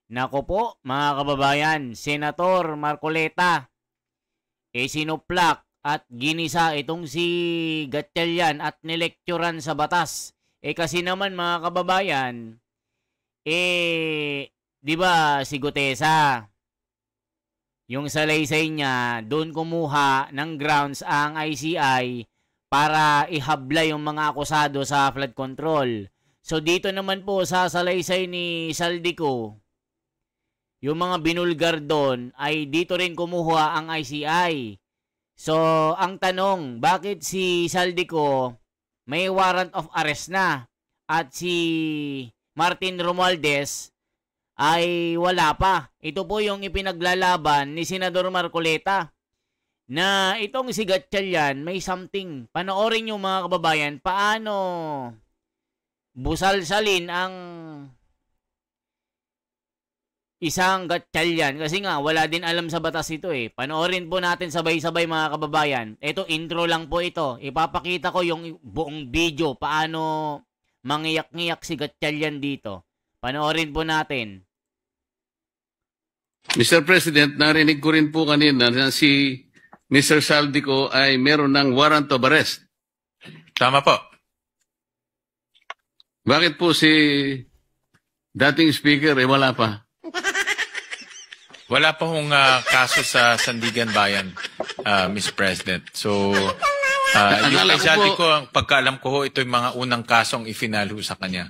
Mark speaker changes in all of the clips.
Speaker 1: Nako po, mga kababayan, Senator Marcoleta, sinuplak at ginisa itong si Gatchalian at nilekturan sa batas. Kasi naman mga kababayan, di ba si Gutesa, yung salaysay niya, doon kumuha ng grounds ang ICI para ihabla yung mga akusado sa flood control. So dito naman po sa salaysay ni Saldico, yung mga binulgar doon ay dito rin kumuha ang ICI. So ang tanong, bakit si Saldico may warrant of arrest na at si Martin Romualdez ay wala pa? Ito po yung ipinaglalaban ni Senador Marcoleta na itong si Gatchalian may something. Panoorin nyo mga kababayan paano busalsalin ang isang Gatchalian kasi nga wala din alam sa batas ito eh. Panoorin po natin sabay-sabay mga kababayan. Ito intro lang po ito. Ipapakita ko yung buong video paano mangiyak-ngiyak si Gatchalian dito. Panoorin po natin.
Speaker 2: Mr. President, narinig ko rin po kanina na si Mr. Saldico ay meron ng warrant of arrest.
Speaker 3: Tama po.
Speaker 2: Bakit po si dating speaker wala pa?
Speaker 3: Wala pa hong kaso sa Sandigan Bayan, Mr. President. So, yung kay Saldico, ang pagkaalam ko ho, ito yung mga unang kasong ifinalo sa kanya.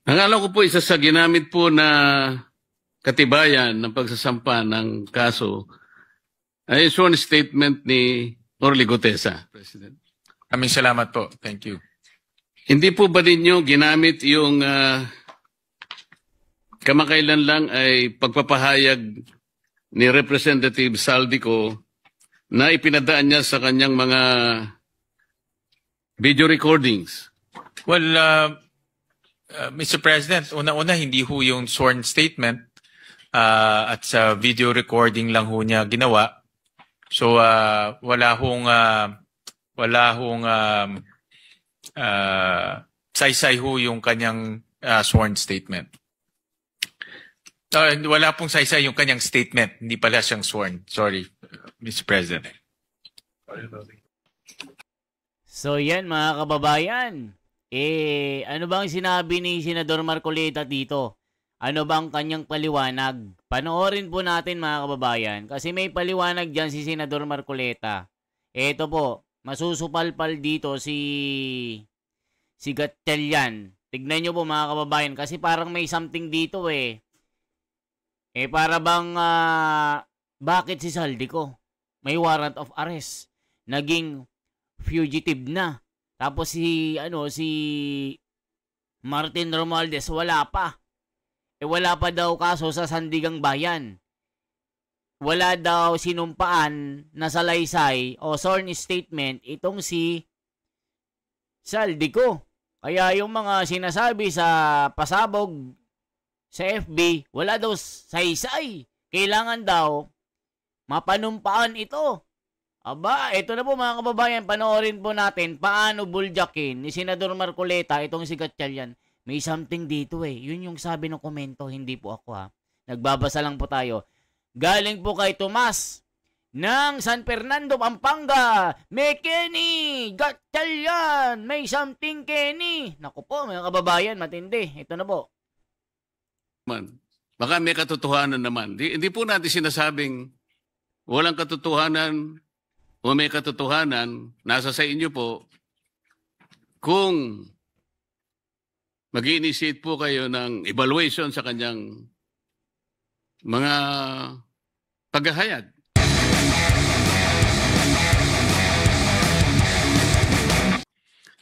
Speaker 2: Ang alam ko po, isa sa ginamit po na katibayan ng pagsasampa ng kaso ay sworn statement ni Orly Gutesa, President.
Speaker 3: Aming salamat po. Thank you.
Speaker 2: Hindi po ba ninyo ginamit yung kamakailan lang ay pagpapahayag ni Representative Saldico na ipinadaan niya sa kanyang mga video recordings?
Speaker 3: Well, Mr. President, una-una hindi ho yung sworn statement at sa video recording lang ho niya ginawa. So wala hong saysay ho yung kanyang sworn statement. Wala pong saysay yung kanyang statement, hindi pala siyang sworn. Sorry, Mr. President.
Speaker 1: So yan mga kababayan. Ano bang sinabi ni Senador Marcoleta dito? Ano bang kanyang paliwanag? Panoorin po natin mga kababayan. Kasi may paliwanag dyan si Senador Marcoleta. Ito po, masusupalpal dito si Gatchalian. Tignan nyo po mga kababayan. Kasi parang may something dito eh. Para bang bakit si Saldico may warrant of arrest? Naging fugitive na. Tapos si Martin Romualdez wala pa. Wala pa daw kaso sa Sandigang Bayan. Wala daw sinumpaan na salaysay o sworn statement itong si Saldico. Kaya yung mga sinasabi sa pasabog sa FB, wala daw saysay. Kailangan daw mapanumpaan ito. Aba, ito na po mga kababayan, panoorin po natin paano buljakin ni Senador Marcoleta itong si Gatchalian. May something dito eh. Yun yung sabi ng komento, hindi po ako ha. Nagbabasa lang po tayo. Galing po kay Tomas ng San Fernando, Pampanga. May Kenny, Gatchalian, may something Kenny. Naku po mga kababayan, matindi. Ito na po.
Speaker 2: Baka may katotohanan naman. Hindi po natin sinasabing walang katotohanan o may katotohanan. Nasa sa inyo po kung mag-i-initiate po kayo ng evaluation sa kanyang mga paghahayag.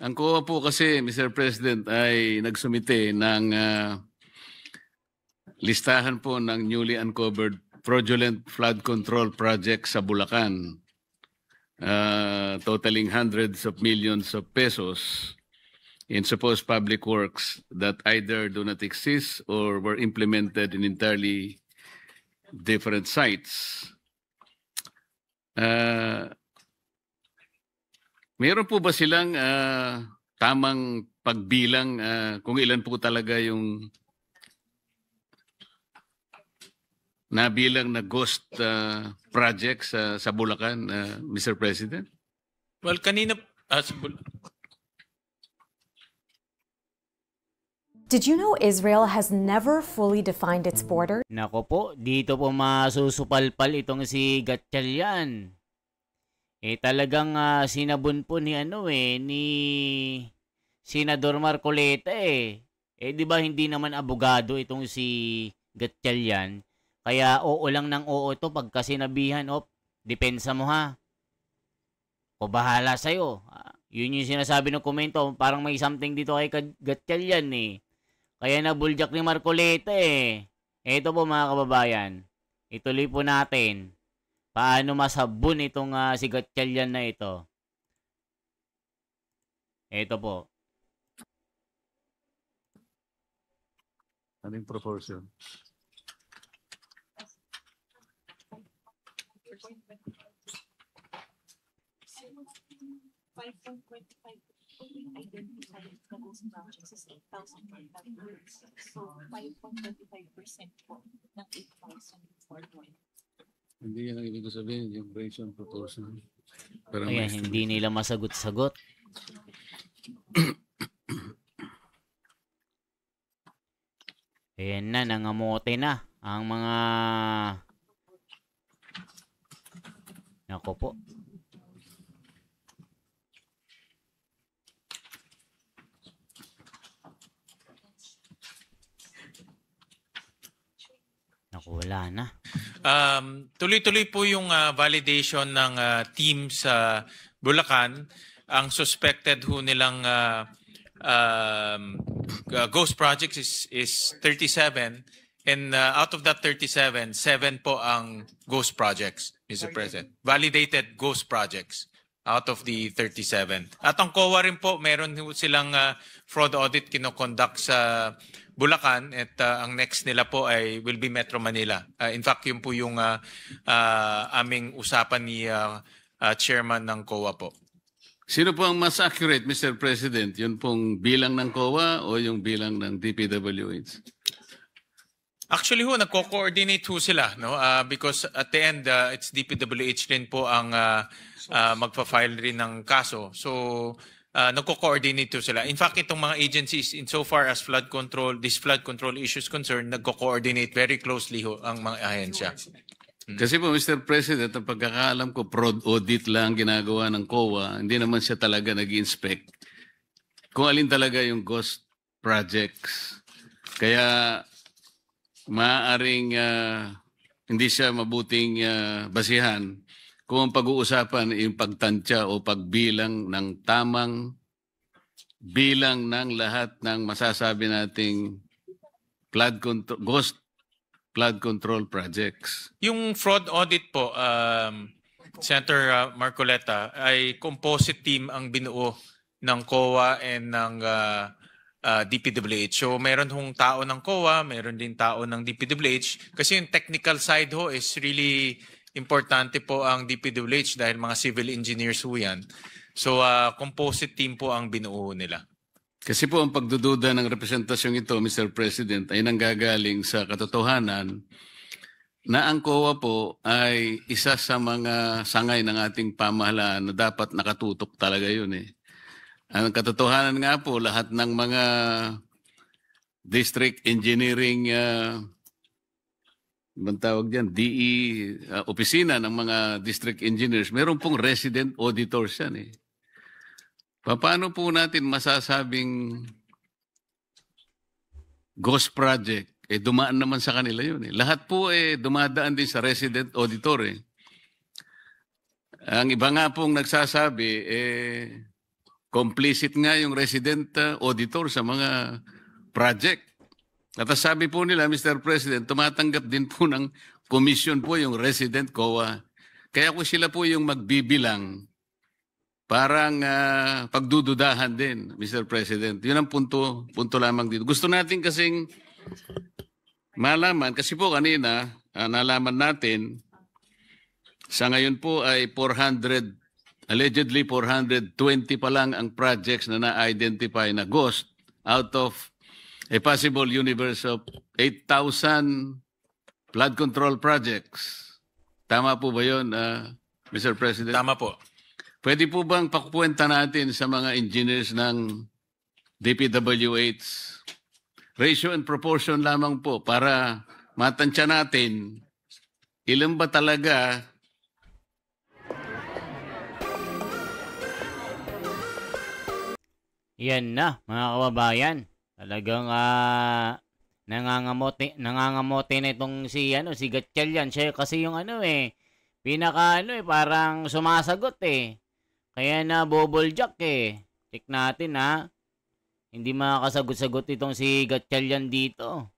Speaker 2: Ang COA po kasi, Mr. President, ay nagsumite ng listahan po ng newly uncovered fraudulent flood control project sa Bulacan, totaling hundreds of millions of pesos in supposed public works that either do not exist or were implemented in entirely different sites. Meron po ba silang tamang pagbilang kung ilan po talaga yung nabilang na ghost projects sa Bulacan, Mr. President?
Speaker 3: Well, kanina...
Speaker 4: Did you know Israel has never fully defined its border?
Speaker 1: Nako po, dito po masusupalpal itong si Gatchalian. Talagang sinabon po ni ni Senador Marcoleta di ba hindi naman abogado itong si Gatchalian? Kaya oo lang ng oo to pagka sinabihan, depensa mo ha. O bahala sa'yo. Yun yung sinasabi ng komento, parang may something dito kay Gatchalian Kaya nabuljak ni Marcoleta Ito po mga kababayan, ituloy po natin paano masabon itong si Gatchalian na ito. Ito po.
Speaker 2: Anong proportion?
Speaker 5: Identified na ghost projects is 8,500. So, 5.25% po ng 8,000.
Speaker 2: Hindi yan ang ibig sabihin, yung ratio proportion.
Speaker 1: Kaya hindi nila masagot-sagot. Ayan na, nangamote na ang mga... Nako po. Naku, wala na.
Speaker 3: Tuloy-tuloy po yung validation ng team sa Bulacan. Ang suspected ho nilang ghost projects is 37. And out of that 37, 7 po ang ghost projects, Mr. President. Validated ghost projects out of the 37. At ang COA rin po, meron silang fraud audit kinoconduct sa Bulacan at ang next nila po will be Metro Manila. In fact, yun po yung aming usapan ni chairman ng COA po.
Speaker 2: Sino po ang mas accurate, Mr. President? Yun pong bilang ng COA o yung bilang ng DPWH?
Speaker 3: Actually ho, nagko-coordinate ho sila, no? Because at the end, it's DPWH rin po ang magpa-file rin ng kaso. So, nagko-coordinate ho sila. In fact, itong mga agencies, insofar as flood control, this flood control issues concerned, nagko-coordinate very closely ho ang mga ahensya.
Speaker 2: Kasi po, Mr. President, ang pagkakaalam ko, fraud audit lang ginagawa ng COA. Hindi naman siya talaga nag-inspect kung alin talaga yung ghost projects. Kaya maaaring hindi siya mabuting basihan kung ang pag-uusapan yung pagtansya o pagbilang ng tamang bilang ng lahat ng masasabi nating ghost flood control projects.
Speaker 3: Yung fraud audit po, Senator Marcoleta, ay composite team ang binuo ng COA and ng DPWH. So meron hong tao ng COA, meron din tao ng DPWH. Kasi yung technical side ho is really importante po ang DPWH dahil mga civil engineers ho yan. So composite team po ang binuo nila.
Speaker 2: Kasi po ang pagdududa ng representasyong ito, Mr. President, ay nanggagaling sa katotohanan na ang COA po ay isa sa mga sangay ng ating pamahalaan na dapat nakatutok talaga yun Ang katotohanan nga po, lahat ng mga district engineering, ibang tawag dyan, DE, opisina ng mga district engineers, meron pong resident auditors yan Paano po natin masasabing ghost project? Dumaan naman sa kanila yun Lahat po dumadaan din sa resident auditor Ang iba nga pong nagsasabi, complicit nga yung resident auditor sa mga project. At sabi po nila, Mr. President, tumatanggap din po ng commission po yung resident COA. Kaya kung sila po yung magbibilang, parang pagdududahan din, Mr. President. Yun ang punto lamang dito. Gusto natin kasing malaman, kasi po kanina, nalaman natin, sa ngayon po ay allegedly 420 pa lang ang projects na na-identify na ghost out of a possible universe of 8,000 flood control projects. Tama po ba yun, Mr. President?
Speaker 3: Tama po.
Speaker 2: Pwede po bang pakukwenta natin sa mga engineers ng DPWH ratio and proportion lamang po para matansya natin ilan ba talaga
Speaker 1: Yan na, mga kababayan. Talagang nangangamote na itong si Gatchalian. Siya kasi yung parang sumasagot eh. Kaya na bubble jack eh. Check natin ha. Hindi makakasagot-sagot itong si Gatchalian dito.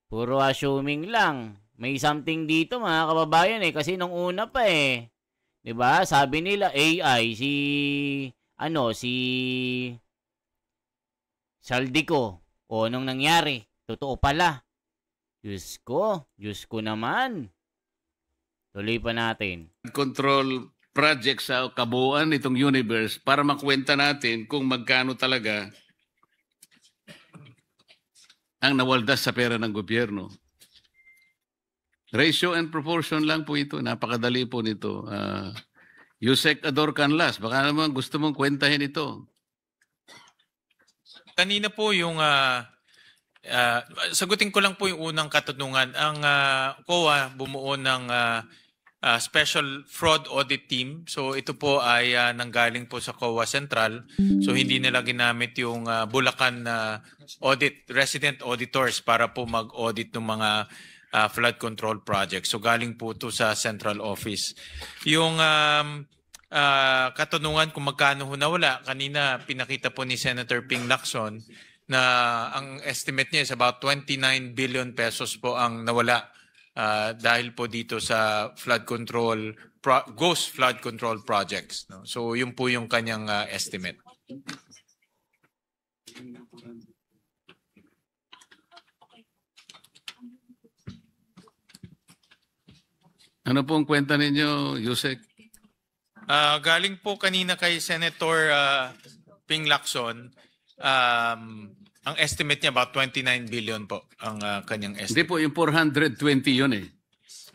Speaker 1: Puro assuming lang. May something dito mga kababayan eh. Kasi nung una pa eh. 'Di ba? Sabi nila AI si Saldico. O anong nangyari? Totoo pala. Diyos ko naman. Tuloy pa natin.
Speaker 2: control project sa kabuuan nitong universe para makwenta natin kung magkano talaga ang nawaldas sa pera ng gobyerno. Ratio and proportion lang po ito. Napakadali po nito. Yusek Ador Canlas, baka naman gusto mong kwentahin ito.
Speaker 3: Kanina po yung sagutin ko lang po yung unang katanungan. Ang COA bumuo ng Special Fraud Audit Team. So ito po ay nanggaling po sa COA Central. So hindi nila ginamit yung Bulacan resident auditors para po mag-audit ng mga flood control projects. So galing po ito sa central office. Yung katanungan kung magkano ho nawala, kanina pinakita po ni Senator Ping Lacson na ang estimate niya is about 29 billion pesos po ang nawala dahil po dito sa flood control, ghost flood control projects. No? So yun po yung kanyang estimate.
Speaker 2: Ano po ang kwenta ninyo, Yusek?
Speaker 3: Galing po kanina kay Senator Ping Lacson, ang estimate niya about 29 billion po ang kanyang
Speaker 2: Hindi
Speaker 3: estimate.
Speaker 2: po, yung 420 yun eh.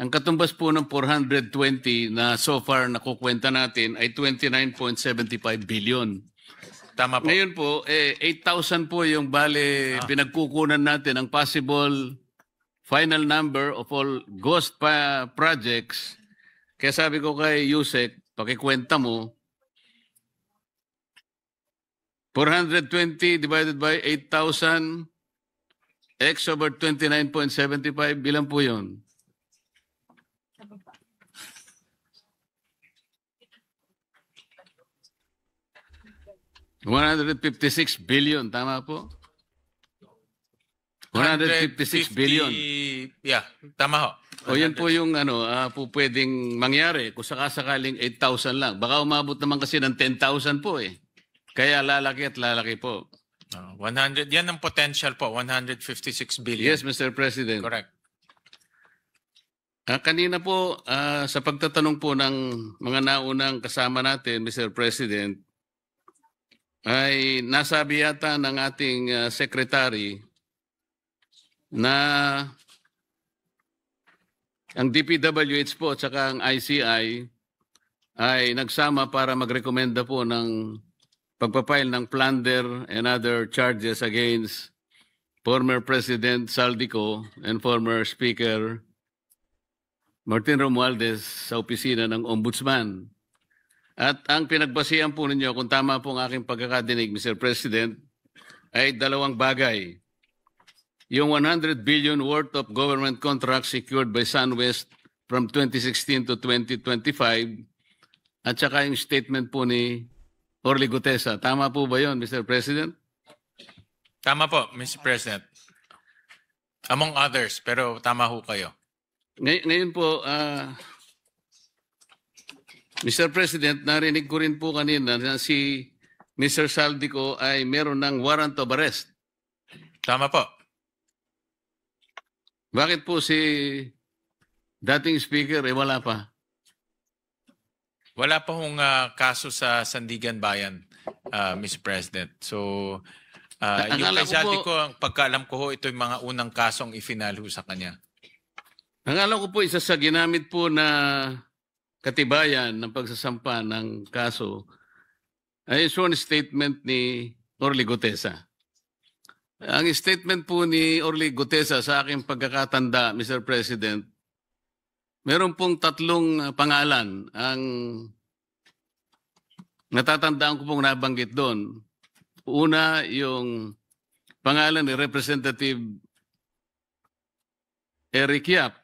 Speaker 2: Ang katumbas po ng 420 na so far nakukwenta natin ay 29.75 billion.
Speaker 3: Tama po.
Speaker 2: Ngayon po, 8,000 po yung bale pinagkukunan natin ang possible final number of all ghost projects. Kaya sabi ko kay Yusek, pakikwenta mo, 420 divided by 8,000 x over 29.75, bilang po yun? $156 billion, tama po? 156 billion.
Speaker 3: Yeah, tama ho.
Speaker 2: O yan po yung po pwedeng mangyari kung sakasakaling 8,000 lang. Baka umabot naman kasi ng 10,000 po eh. Kaya lalaki at lalaki po.
Speaker 3: 100, yan ang potential po, 156 billion.
Speaker 2: Yes, Mr. President.
Speaker 3: Correct.
Speaker 2: Kanina po, sa pagtatanong po ng mga naunang kasama natin, Mr. President, ay nasabi yata ng ating secretary na ang DPWH po at saka ang ICI ay nagsama para magrekomenda po ng pagpapile ng plunder and other charges against former President Saldico and former Speaker Martin Romualdez sa opisina ng Ombudsman. At ang pinagbasihan po ninyo, kung tama po ang aking pagkakadinig, Mr. President, ay dalawang bagay. Yung 100 billion worth of government contracts secured by SunWest from 2016 to 2025 at saka yung statement po ni Orly Gutesa. Tama po ba yun, Mr. President?
Speaker 3: Tama po, Mr. President. Among others, pero tama ho kayo.
Speaker 2: Ngayon po, Mr. President, narinig ko rin po kanina na si Mr. Saldico ay meron ng warrant of arrest.
Speaker 3: Tama po.
Speaker 2: Bakit po si dating speaker wala pa?
Speaker 3: Wala pa hong kaso sa Sandigan Bayan, Mr. President. So, yung
Speaker 2: Akala
Speaker 3: kay
Speaker 2: ko po-
Speaker 3: Saldico, ang pagkaalam ko ho, ito yung mga unang kasong ifinal ho sa kanya.
Speaker 2: Ang alam ko po, isa sa ginamit po na katibayan ng pagsasampa ng kaso ay sworn statement ni Orly Gutesa. Ang statement po ni Orly Gutesa sa aking pagkakatanda, Mr. President, meron pong 3 pangalan. Ang natatandaan ko pong nabanggit doon. Una, yung pangalan ni Representative Eric Yap.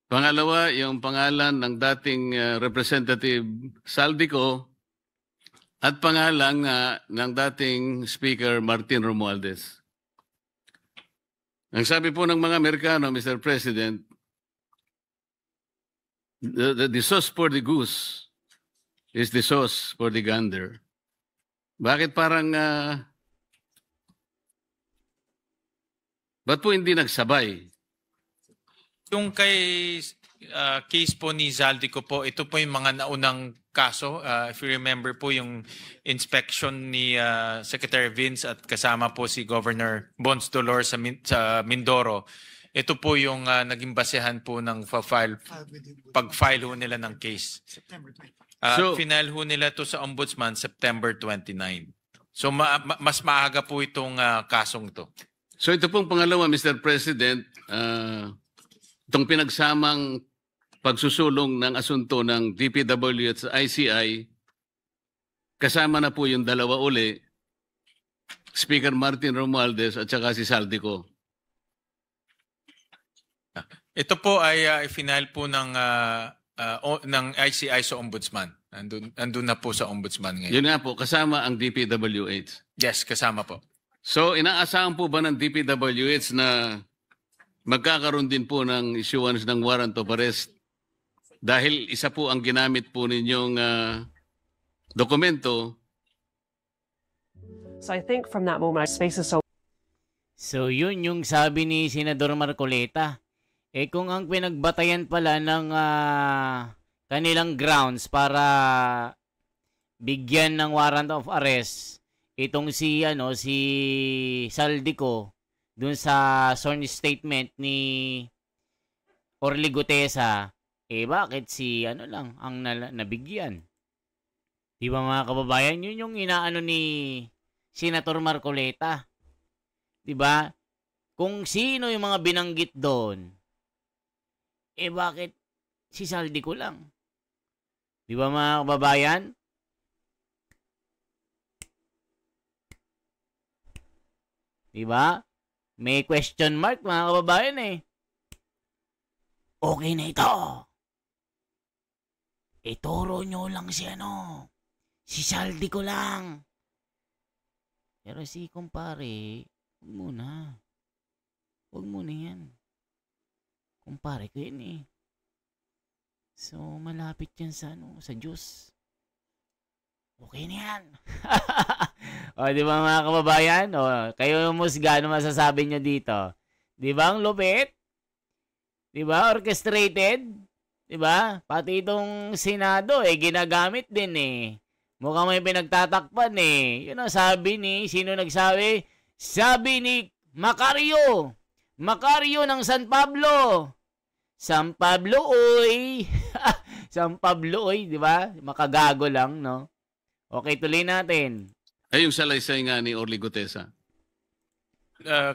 Speaker 2: Pangalawa, yung pangalan ng dating Representative Saldico. At pangalan ng dating Speaker Martin Romualdez. Ang sabi po ng mga Amerikano, Mr. President, the sauce for the goose is the sauce for the gander. Bakit parang, ba't po hindi nagsabay?
Speaker 3: Yung kay case po ni Zaldico po, ito po yung mga naunang kaso. If you remember po yung inspection ni Secretary Vince at kasama po si Governor Bons Dolor sa Mindoro. Ito po yung naging basehan po ng pag-file ho nila ng case. Final ho nila to sa Ombudsman September 29. So mas maaga po itong kasong to.
Speaker 2: So ito pong pangalawa, Mr. President, itong pinagsamang pagsusulong ng asunto ng DPW at ICI, kasama na po yung dalawa uli, Speaker Martin Romualdez at saka si Saldico.
Speaker 3: Ito po ay final po ng ICI sa Ombudsman. Andun na po sa Ombudsman ngayon.
Speaker 2: Yun nga po, kasama ang DPWH.
Speaker 3: Yes, kasama po.
Speaker 2: So inaasahan po ba ng DPWH na magkakaroon din po ng issuance ng warrant of arrest dahil isa po ang ginamit po ninyong dokumento?
Speaker 6: So I think from that moment, our space is so...
Speaker 1: So yun yung sabi ni Senador Marcoleta. Kung ang pinagbatayan pala ng kanilang grounds para bigyan ng warrant of arrest itong si Saldico dun sa sworn statement ni Orly Gutesa, bakit si lang ang nabigyan? Di ba mga kababayan, yun yung inaano ni Senator Marcoleta. Di ba? Kung sino yung mga binanggit doon, bakit si Saldico lang? Di ba mga kababayan? Di ba? May question mark mga kababayan Okay na ito. Ituro nyo lang si si Saldico lang. Pero si kumpare, Huwag muna yan. Kumpare ko yan So, malapit yan sa Diyos. Okay na yan. Di ba mga kababayan? Kayo musga, ano masasabi nyo dito? Di ba ang lupit? Di ba? Orchestrated? Di ba? Pati itong Senado, ginagamit din Mukhang may pinagtatakpan Yun ang sabi ni, sino nagsabi? Sabi ni Macario. Macario ng San Pablo. San Pablo, oy. San Pablo, oy. Di ba? Makagago lang, no? Okay, tuloy natin.
Speaker 2: Yung salaysay nga ni Orly Gutesa.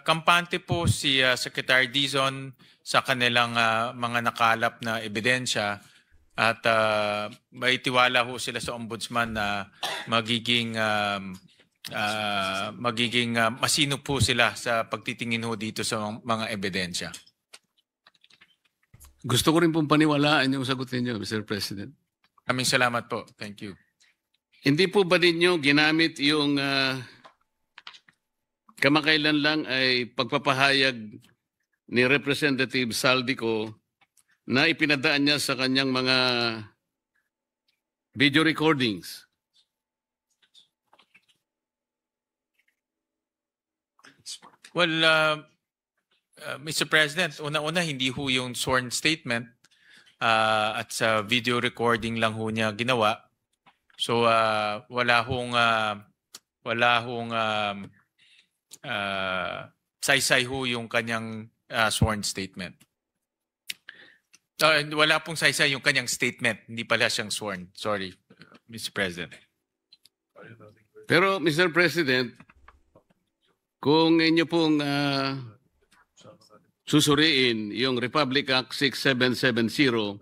Speaker 3: Kampante po si Secretary Dizon sa kanilang mga nakalap na ebidensya at may tiwala ho sila sa Ombudsman na magiging masino po sila sa pagtitingin ho dito sa mga ebidensya.
Speaker 2: Gusto ko rin pong paniwalaan yung sagutin niyo, Mr. President.
Speaker 3: Kaming salamat po. Thank you.
Speaker 2: Hindi po ba ninyo ginamit yung kamakailan lang ay pagpapahayag ni Representative Saldico na ipinadaan niya sa kanyang mga video recordings?
Speaker 3: Well, Mr. President, una-una hindi ho yung sworn statement at sa video recording lang ho niya ginawa. So wala hong saysay ho yung kanyang sworn statement. Wala pong saysay yung kanyang statement. Hindi pala siyang sworn. Sorry, Mr. President.
Speaker 2: Pero, Mr. President, kung inyo pong susuriin yung Republic Act 6770,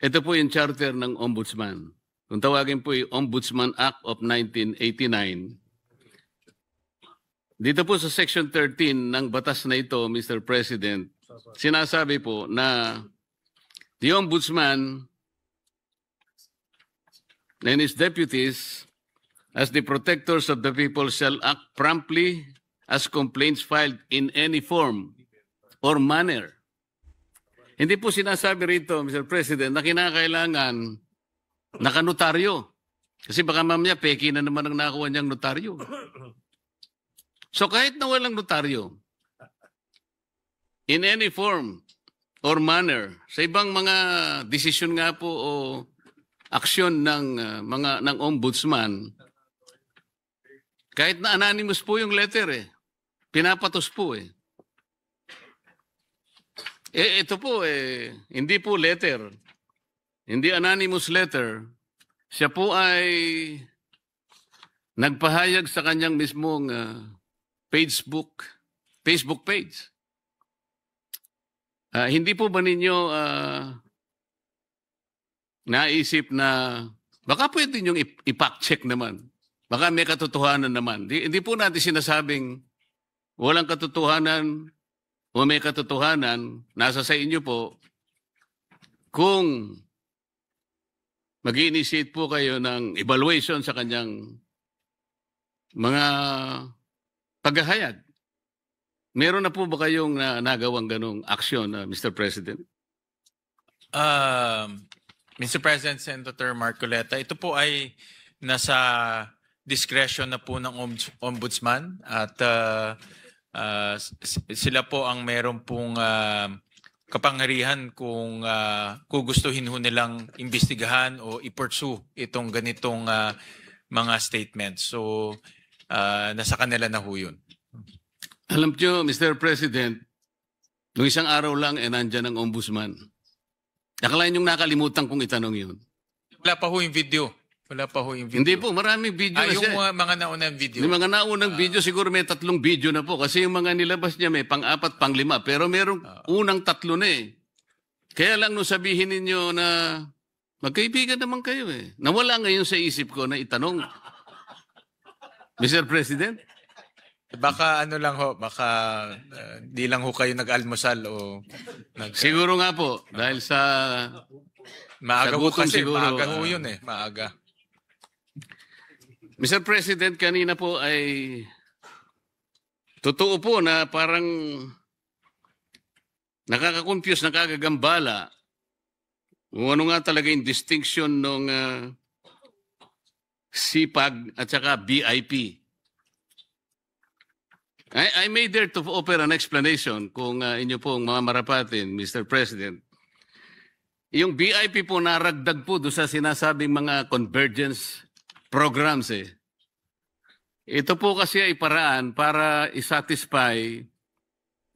Speaker 2: ito po yung charter ng Ombudsman. Kung tawagin po yung Ombudsman Act of 1989, dito po sa Section 13 ng batas na ito, Mr. President, sinasabi po na the Ombudsman and his deputies as the protectors of the people shall act promptly as complaints filed in any form or manner. Hindi po sinasabi rito, Mr. President, na kinakailangan nakanotaryo. Kasi baka mamaya peki na naman ang nakuha niyang notaryo. So kahit na walang notaryo, in any form or manner, sa ibang mga desisyon nga po o aksyon ng ombudsman, kahit na anonymous po yung letter pinapatos po ito po hindi po letter, hindi anonymous letter, siya po ay nagpahayag sa kanyang mismong Facebook page. Hindi po ba ninyo naisip na baka pwede ninyong i-fact-check naman? Baka may katotohanan naman. Hindi po natin sinasabing walang katotohanan o may katotohanan. Nasa sa inyo po kung mag-initiate po kayo ng evaluation sa kanyang mga paghahayag. Meron na po ba kayong nagawang ganong aksyon, Mr. President?
Speaker 3: Mr. President, Senator Marcoleta, ito po ay nasa discretion na po ng ombudsman at sila po ang meron pong kapangyarihan kung gustuhin ho nilang imbestigahan o i-pursue itong ganitong mga statements. So, nasa kanila na ho yun.
Speaker 2: Alam nyo, Mr. President, nung isang araw lang, nandyan ang ombudsman. Akalain yung nakalimutan kong itanong yun.
Speaker 3: Wala pa ho yung video.
Speaker 2: Hindi po, maraming video na
Speaker 3: yung
Speaker 2: siya.
Speaker 3: mga naunang video.
Speaker 2: Yung mga naunang video, siguro may 3 video na po. Kasi yung mga nilabas niya may pang-4, pang-5. Pero merong unang 3 na Kaya lang nung sabihin ninyo na magkaibigan naman kayo Nawala ngayon sa isip ko na itanong. Mr. President?
Speaker 3: Baka baka di lang ho kayo nag-almusal o
Speaker 2: Siguro nga po, dahil sa
Speaker 3: maaga ho
Speaker 2: gutom
Speaker 3: kasi,
Speaker 2: siguro,
Speaker 3: maaga ho yun maaga.
Speaker 2: Mr. President, kanina po ay totoo po na parang nakaka-confuse, nakakagambala kung ano nga talaga yung distinction ng CPAG at saka BIP. I made there to offer an explanation kung inyo pong mga marapatin, Mr. President. Yung BIP po naragdag po doon sa sinasabing mga convergence programs Ito po kasi ay paraan para isatisfy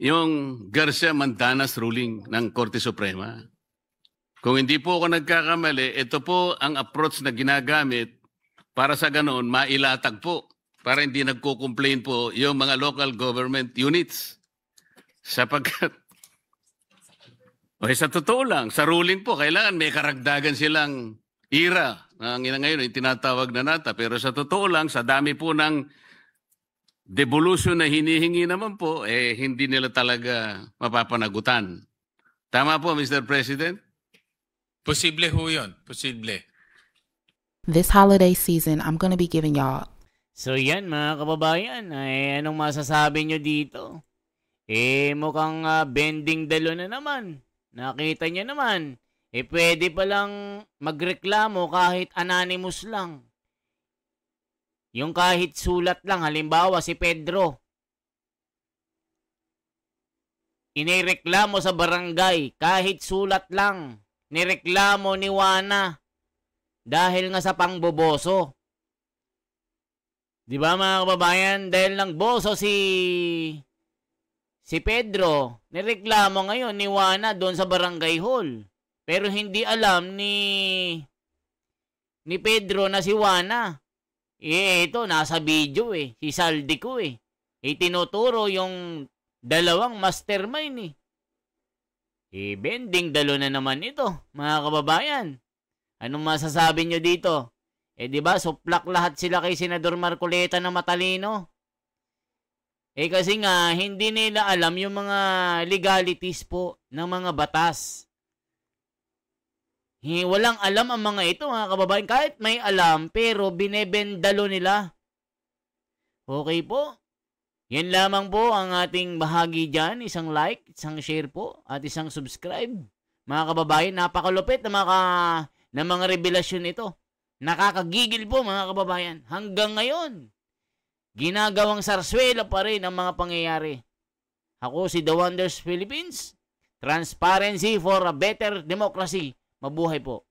Speaker 2: yung Garcia-Mandanas ruling ng Korte Suprema. Kung hindi po ako nagkakamali, ito po ang approach na ginagamit para sa ganoon mailatag po. Para hindi nagko-complain po yung mga local government units. Sapagkat, sa totoo lang, sa ruling po, kailangan may karagdagan silang ira. Ang ngayon ay tinatawag na nata. Pero sa totoo lang, sa dami po ng devolution na hinihingi naman po, hindi nila talaga mapapanagutan. Tama po, Mr. President?
Speaker 3: Posible ho yun. Posible.
Speaker 7: This holiday season, I'm going to be giving y'all.
Speaker 1: So yan mga kababayan, anong masasabi nyo dito? Mukhang bending dalo na naman. Nakita nyo naman. Pwede palang magreklamo kahit anonymous lang. Yung kahit sulat lang, halimbawa si Pedro. Inireklamo sa barangay, kahit sulat lang. Nireklamo ni Juana dahil nga sa pangboboso. Di ba mga kababayan? Dahil lang boso si Si Pedro, nireklamo ngayon ni Juana doon sa barangay hall. Pero hindi alam ni Pedro na si Juana. Ito, nasa video si Saldico tinuturo yung dalawang mastermind bending dalo na naman ito, mga kababayan. Anong masasabi nyo dito? Diba, suplak lahat sila kay Senador Marcoleta na matalino. Kasi nga, hindi nila alam yung mga legalities po ng mga batas. Walang alam ang mga ito, mga kababayan. Kahit may alam, pero binebendalo nila. Okay po. Yan lamang po ang ating bahagi dyan. Isang like, isang share po, at isang subscribe. Mga kababayan, napakalupit na mga revelasyon ito. Nakakagigil po, mga kababayan. Hanggang ngayon, ginagawang sarswela pa rin ang mga pangyayari. Ako si The Wonders Philippines. Transparency for a better democracy. Mabuhay po.